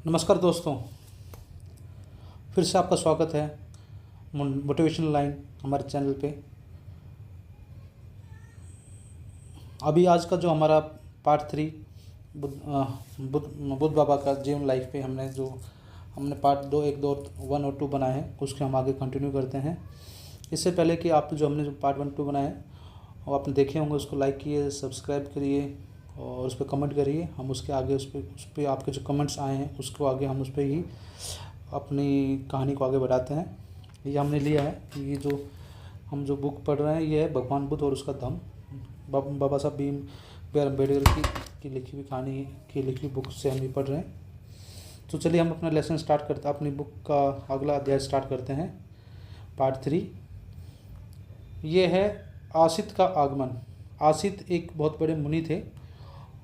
नमस्कार दोस्तों, फिर से आपका स्वागत है मोटिवेशनल लाइन हमारे चैनल पे। अभी आज का जो हमारा पार्ट 3 बुद्ध बाबा का जीवन लाइफ पे हमने पार्ट 2 1 2 1 और 2 बनाए हैं, उसके हम आगे कंटिन्यू करते हैं। इससे पहले कि आप हमने जो पार्ट 1 2 बनाए हैं वो आपने देखे होंगे, उसको लाइक कीजिए, सब्सक्राइब करिए और उस पर कमेंट करिए। हम उसके आगे उस पर आपके जो कमेंट्स आए हैं उसको आगे हम उस पर ही अपनी कहानी को आगे बढ़ाते हैं। ये हमने लिया है, ये हम जो बुक पढ़ रहे हैं ये है भगवान बुद्ध और उसका धम्म, बाबा साहब भीमराव अम्बेडकर की लिखी हुई कहानी की लिखी हुई बुक से हम ये पढ़ रहे हैं। तो चलिए हम अपना लेसन स्टार्ट करते हैं, अपनी बुक का अगला अध्याय स्टार्ट करते हैं। पार्ट 3 ये है आसित का आगमन। आसित एक बहुत बड़े मुनि थे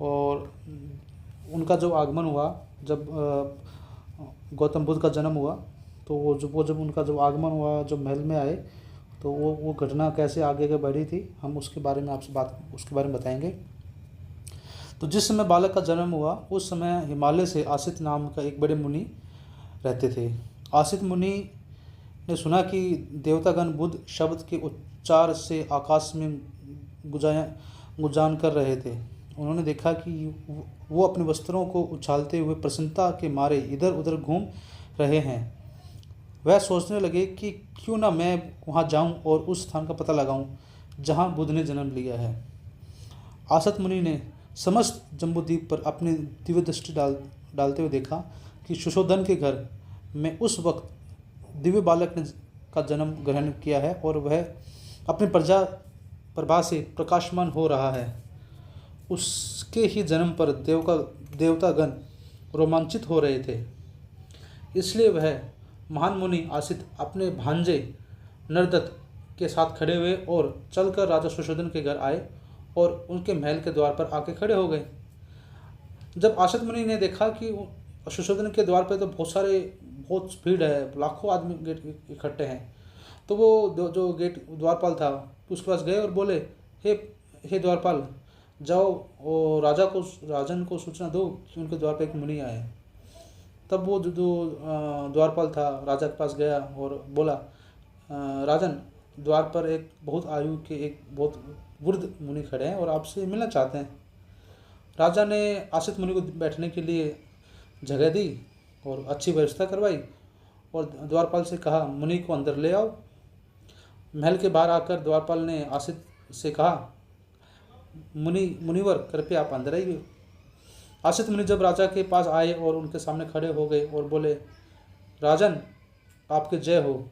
और उनका जो आगमन हुआ, जब गौतम बुद्ध का जन्म हुआ तो जब उनका जो आगमन हुआ, जब महल में आए तो वो घटना कैसे आगे बढ़ी थी, हम उसके बारे में बताएंगे। तो जिस समय बालक का जन्म हुआ उस समय हिमालय से आसित नाम का एक बड़े मुनि रहते थे। आसित मुनि ने सुना कि देवतागण बुद्ध शब्द के उच्चार से आकाश में गुंजान कर रहे थे। उन्होंने देखा कि वो अपने वस्त्रों को उछालते हुए प्रसन्नता के मारे इधर उधर घूम रहे हैं। वह सोचने लगे कि क्यों ना मैं वहां जाऊं और उस स्थान का पता लगाऊं जहां बुद्ध ने जन्म लिया है। आसित मुनि ने समस्त जम्बूद्वीप पर अपनी दिव्य दृष्टि डालते हुए देखा कि सुशोधन के घर में उस वक्त दिव्य बालक ने का जन्म ग्रहण किया है और वह अपनी प्रभा से प्रकाशमान हो रहा है। उसके ही जन्म पर देवतागण रोमांचित हो रहे थे। इसलिए वह महान मुनि आसित अपने भांजे नरदत्त के साथ खड़े हुए और चलकर राजा सुशोधन के घर आए और उनके महल के द्वार पर आके खड़े हो गए। जब आसित मुनि ने देखा कि सुशोधन के द्वार पर तो बहुत भीड़ है, लाखों आदमी गेट इकट्ठे हैं, तो वो जो गेट द्वारपाल था उसके पास गए और बोले, हे द्वारपाल, जाओ और राजन को सूचना दो कि उनके द्वार पर एक मुनि आए। तब वो जो द्वारपाल था राजा के पास गया और बोला, राजन, द्वार पर एक बहुत आयु के एक बहुत वृद्ध मुनि खड़े हैं और आपसे मिलना चाहते हैं। राजा ने आसित मुनि को बैठने के लिए जगह दी और अच्छी व्यवस्था करवाई और द्वारपाल से कहा, मुनि को अंदर ले आओ। महल के बाहर आकर द्वारपाल ने आसित से कहा, मुनिवर, कृपया आप अंदर आइए। आसित मुनि जब राजा के पास आए और उनके सामने खड़े हो गए और बोले, राजन, आपके जय हो,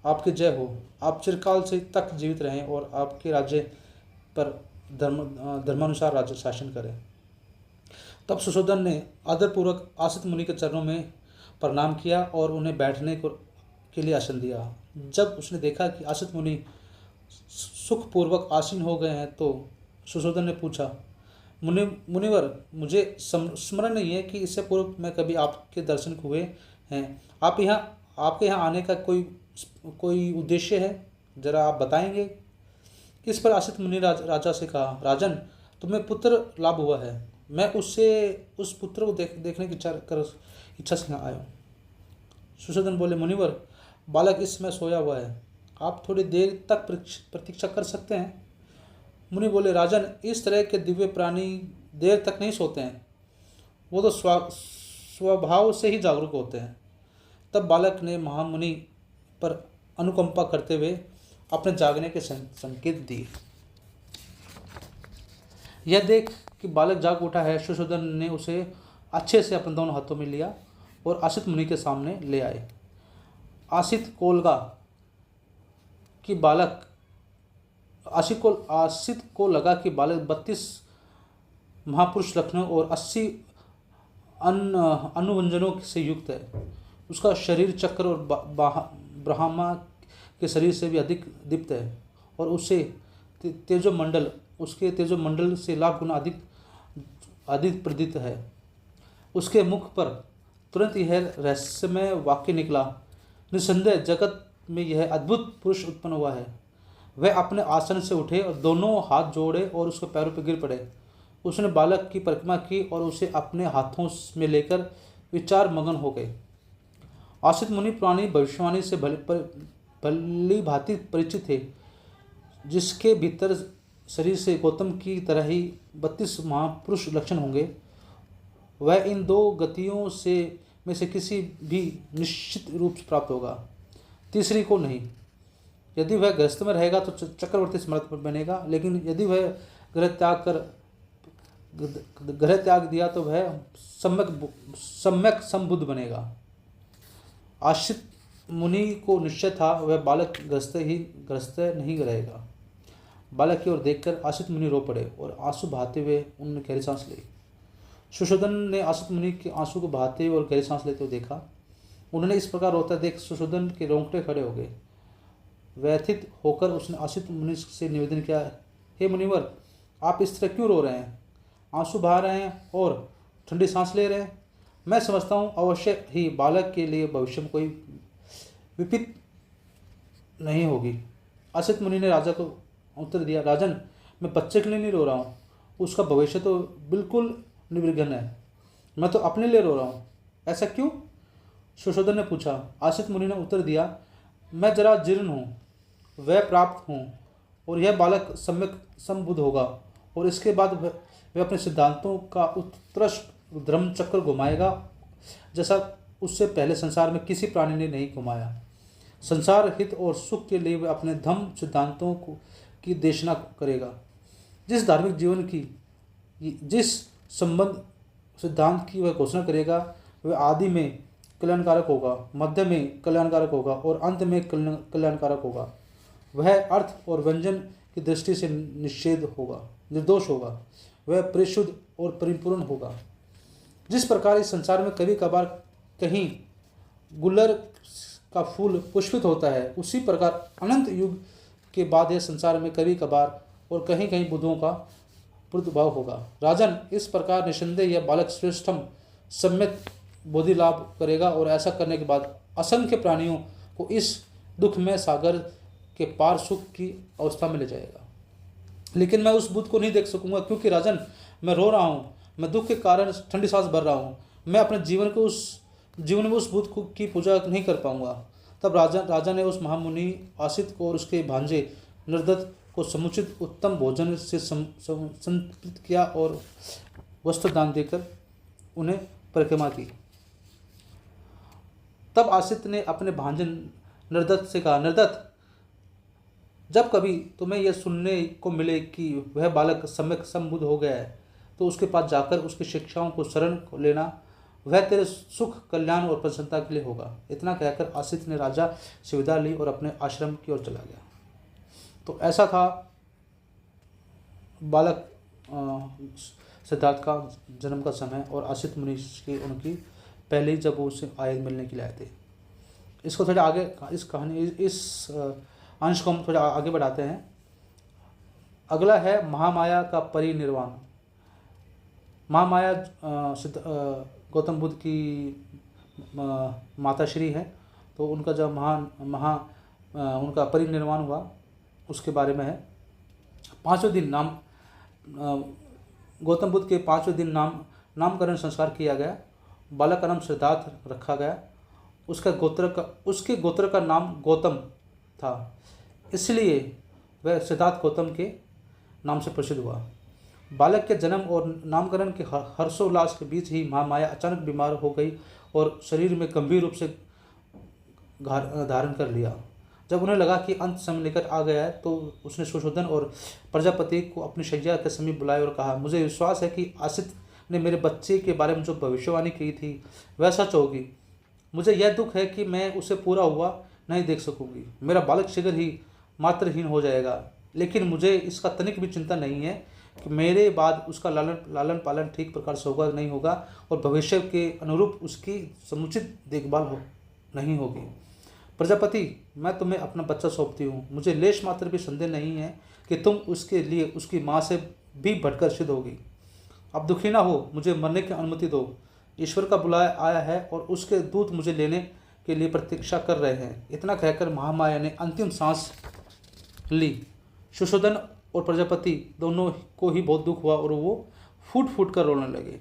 आप चिरकाल से तक जीवित रहें और आपके राज्य पर धर्मानुसार राज्य शासन करें। तब सुशोधन ने आदरपूर्वक आसित मुनि के चरणों में प्रणाम किया और उन्हें बैठने के लिए आसन दिया। जब उसने देखा कि आसित मुनि सुखपूर्वक आसीन हो गए हैं तो सुशोधन ने पूछा, मुनिवर, मुझे स्मरण नहीं है कि इससे पूर्व मैं कभी आपके दर्शन हुए हैं। आपके यहाँ आने का कोई उद्देश्य है, जरा आप बताएंगे। इस पर आसित मुनि राजा से कहा, राजन, तुम्हें पुत्र लाभ हुआ है, मैं उस पुत्र को देखने की इच्छा से आया हूँ। सुशोधन बोले, मुनिवर, बालक इस समय सोया हुआ है, आप थोड़ी देर तक प्रतीक्षा कर सकते हैं। मुनि बोले, राजन, इस तरह के दिव्य प्राणी देर तक नहीं सोते हैं, वो तो स्वभाव से ही जागरूक होते हैं। तब बालक ने महामुनि पर अनुकंपा करते हुए अपने जागने के संकेत दिए। यह देख कि बालक जाग उठा है, सुशोधन ने उसे अच्छे से अपने दोनों हाथों में लिया और आसित मुनि के सामने ले आए। आसित को लगा कि बालक 32 महापुरुष लक्षणों और 80 अनुवंजनों से युक्त है। उसका शरीर चक्र और ब्रह्मा के शरीर से भी अधिक दीप्त है और उसके तेजोमंडल से लाख गुना अधिक प्रदीप्त है। उसके मुख पर तुरंत यह रहस्यमय वाक्य निकला, निसंदेह जगत में यह अद्भुत पुरुष उत्पन्न हुआ है। वह अपने आसन से उठे और दोनों हाथ जोड़े और उसके पैरों पर गिर पड़े। उसने बालक की परिक्रमा की और उसे अपने हाथों में लेकर विचार मगन हो गए। आसित मुनि पुरानी भविष्यवाणी से भली भांति परिचित थे, जिसके भीतर शरीर से गौतम की तरह ही 32 महापुरुष लक्षण होंगे। वह इन दो गतियों में से किसी भी निश्चित रूप से प्राप्त होगा, तीसरी को नहीं। यदि वह गृहस्थ में रहेगा तो चक्रवर्ती समर्थ बनेगा, लेकिन यदि वह ग्रह त्याग दिया तो वह सम्यक संबुद्ध बनेगा। आश्रित मुनि को निश्चय था वह बालक ग्रस्त नहीं रहेगा। बालक की ओर देखकर आश्रित मुनि रो पड़े और आंसू बहाते हुए उन्होंने गहरी सांस ली। सुशोधन ने आश्रित मुनि के आंसू को बहाते हुए और गहरी सांस लेते हुए देखा। उन्होंने इस प्रकार रोता देख सुशोधन के रोंगटे खड़े हो गए। व्यथित होकर उसने आश्रित मुनि से निवेदन किया, हे मुनिवर, आप इस तरह क्यों रो रहे हैं? आंसू बहा रहे हैं और ठंडी सांस ले रहे हैं। मैं समझता हूँ अवश्य ही बालक के लिए भविष्य में कोई विपत्ति नहीं होगी। आश्रित मुनि ने राजा को उत्तर दिया, राजन, मैं बच्चे के लिए नहीं रो रहा हूँ, उसका भविष्य तो बिल्कुल निर्विघ्न है। मैं तो अपने लिए रो रहा हूँ। ऐसा क्यों? सुशोधन ने पूछा। आश्रित मुनि ने उत्तर दिया, मैं जरा जीर्ण हूँ, वह प्राप्त हूँ, और यह बालक सम्यक संबुद्ध होगा, और इसके बाद वह अपने सिद्धांतों का उत्कृष्ट धर्म चक्र घुमाएगा, जैसा उससे पहले संसार में किसी प्राणी ने नहीं घुमाया। संसार हित और सुख के लिए वह अपने धम्म सिद्धांतों की देशना करेगा। जिस धार्मिक जीवन की जिस संबंध सिद्धांत की वह घोषणा करेगा, वह आदि में कल्याणकारक होगा, मध्य में कल्याणकारक होगा और अंत में कल्याणकारक होगा। वह अर्थ और व्यंजन की दृष्टि से निर्दोष होगा। वह परिशुद्ध और परिपूर्ण होगा। जिस प्रकार इस संसार में कभी कभार कहीं गुलर का फूल पुष्पित होता है, उसी प्रकार अनंत युग के बाद यह संसार में कभी कभार और कहीं कहीं बुद्धों का प्रादुर्भाव होगा। राजन, इस प्रकार निसंदेह यह बालक श्रेष्ठम सम्यक बोधि लाभ करेगा, और ऐसा करने के बाद असंख्य प्राणियों को इस दुखमय सागर के पार सुख की अवस्था में ले जाएगा। लेकिन मैं उस बुद्ध को नहीं देख सकूंगा, क्योंकि राजन, मैं रो रहा हूँ, मैं दुख के कारण ठंडी सांस भर रहा हूँ। मैं अपने जीवन में उस बुद्ध की पूजा नहीं कर पाऊंगा। तब राजा ने उस महामुनि आसित को और उसके भांजे निर्दत्त को समुचित उत्तम भोजन से संतृप्त किया और वस्त्र दान देकर उन्हें परिक्रमा की। तब आसित ने अपने भांजे निर्दत्त से कहा, निर्दत्त, जब कभी तुम्हें यह सुनने को मिले कि वह बालक सम्यक संबुद्ध हो गया है, तो उसके पास जाकर उसकी शिक्षाओं को शरण लेना। वह तेरे सुख, कल्याण और प्रसन्नता के लिए होगा। इतना कहकर आसित ने राजा से विदा ली और अपने आश्रम की ओर चला गया। तो ऐसा था बालक सिद्धार्थ का जन्म का समय और आसित मुनि की उनकी पहले ही जब वो उसे आयत मिलने के लिए आए थे। इसको थोड़ा आगे इस अंश को हम थोड़ा आगे बढ़ाते हैं। अगला है महामाया का परिनिर्वाण। महामाया गौतम बुद्ध की माताश्री है, तो उनका जब उनका परिनिर्वाण हुआ उसके बारे में है। 5वें दिन गौतम बुद्ध के 5वें दिन नामकरण संस्कार किया गया। बालक का नाम सिद्धार्थ रखा गया। उसके गोत्र का नाम गौतम था, इसलिए वह सिद्धार्थ गौतम के नाम से प्रसिद्ध हुआ। बालक के जन्म और नामकरण के हर्षोल्लास के बीच ही महामाया अचानक बीमार हो गई और शरीर में गंभीर रूप से धारण कर लिया। जब उन्हें लगा कि अंत समय निकट आ गया है, तो उसने सुशोधन और प्रजापति को अपनी शैया के समीप बुलाया और कहा, मुझे विश्वास है कि आसित ने मेरे बच्चे के बारे में जो भविष्यवाणी की थी वह सच होगी। मुझे यह दुख है कि मैं उसे पूरा हुआ नहीं देख सकूंगी। मेरा बालक शीघ्र ही मातृहीन हो जाएगा, लेकिन मुझे इसका तनिक भी चिंता नहीं है कि मेरे बाद उसका लालन पालन ठीक प्रकार से होगा नहीं होगा और भविष्य के अनुरूप उसकी समुचित देखभाल नहीं होगी। प्रजापति, मैं तुम्हें अपना बच्चा सौंपती हूँ। मुझे लेश मात्र भी संदेह नहीं है कि तुम उसके लिए उसकी माँ से भी बढ़कर सिद्ध होगी। अब दुखी ना हो, मुझे मरने की अनुमति दो। ईश्वर का बुलाया आया है और उसके दूत मुझे लेने के लिए प्रतीक्षा कर रहे हैं। इतना कहकर महामाया ने अंतिम सांस ली। सुशोधन और प्रजापति दोनों को ही बहुत दुख हुआ और वो फूट फूट कर रोने लगे।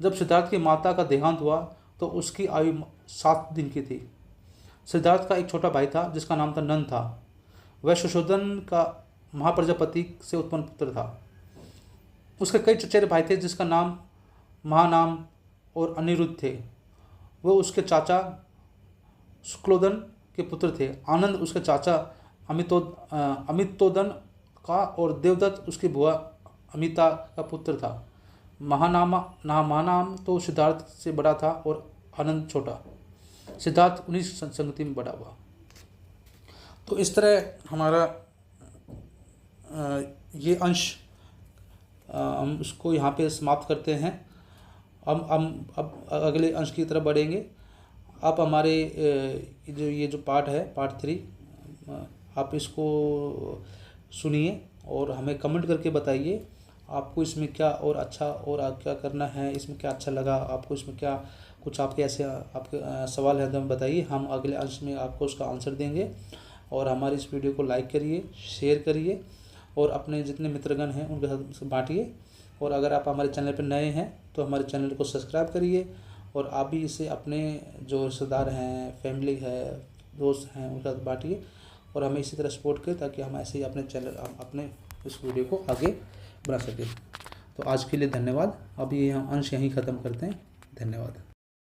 जब सिद्धार्थ की माता का देहांत हुआ, तो उसकी आयु 7 दिन की थी। सिद्धार्थ का एक छोटा भाई था जिसका नाम था नंद था। वह सुशोधन का महाप्रजापति से उत्पन्न पुत्र था। उसके कई चचेरे भाई थे जिसका नाम महानाम और अनिरुद्ध थे। वह उसके चाचा शुक्लोदन के पुत्र थे। आनंद उसके चाचा अमितोदन का और देवदत्त उसकी बुआ अमिता का पुत्र था। महानाम तो सिद्धार्थ से बड़ा था और आनंद छोटा। सिद्धार्थ उन्हीं संगति में बड़ा हुआ। तो इस तरह हमारा ये अंश हम उसको यहाँ पे समाप्त करते हैं। अब अगले अंश की तरफ बढ़ेंगे। अब हमारे ये जो पार्ट है, पार्ट 3, आप इसको सुनिए और हमें कमेंट करके बताइए आपको इसमें क्या और अच्छा और क्या करना है, इसमें क्या अच्छा लगा आपको, इसमें क्या कुछ आपके ऐसे आपके सवाल है तो हमें बताइए। हम अगले अंश में आपको उसका आंसर देंगे। और हमारी इस वीडियो को लाइक करिए, शेयर करिए और अपने जितने मित्रगण हैं उनके साथ बांटिए। और अगर आप हमारे चैनल पर नए हैं तो हमारे चैनल को सब्सक्राइब करिए और आप भी इसे अपने जो रिश्तेदार हैं, फैमिली है, दोस्त हैं उनके साथ बांटिए और हमें इसी तरह सपोर्ट करें ताकि हम ऐसे ही अपने चैनल अपने इस वीडियो को आगे बढ़ा सकें। तो आज के लिए धन्यवाद। अब ये हम अंश यहीं ख़त्म करते हैं। धन्यवाद।